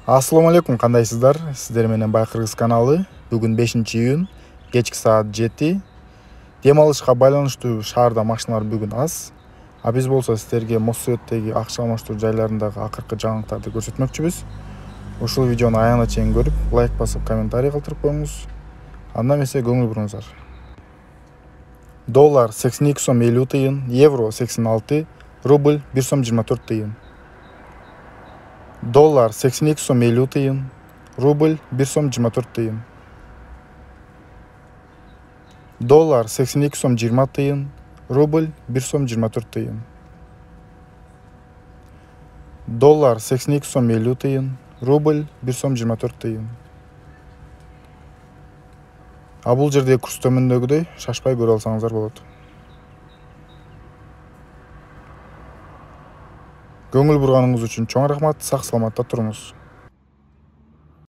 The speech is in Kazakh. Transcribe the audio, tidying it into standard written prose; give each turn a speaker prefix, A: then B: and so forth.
A: Ассаламу алейкум, кандайсыздар? Сиздер менен Байкыргыз каналы. Бүгүн 5-июнь, кечки саат 7. Дем алышка байланыштуу шаарда машиналар бүгүн аз. А биз болсо сиздерге Моссуеттеги акча алмаштыруу жайларындагы акыркы жаңылыктарды көрсөтмөкчүбүз. Ушул видеону аягына чейин көрүп, лайк басып, комментарий калтырып коюңуз. Анда эмесе көңүл буруңуздар. Доллар 82 сом 50 тыйын, евро 86, рубль 1 сом 24 тыйын. Доллар 82 сом 50 тыйын, рубль 1 сом 24 тыйын. Доллар 82 сом 20 тыйын, рубль 1 сом 24 тыйын. Доллар 82 сом 50 тыйын, рубль 1 сом 24 тыйын. А бул жердеги курс төмөндөгүдөй, шашпай көрө алсаңыздар болот. Көңүл бурганыңыз үчүн чоң рахмат, сак саламатта туруңуз.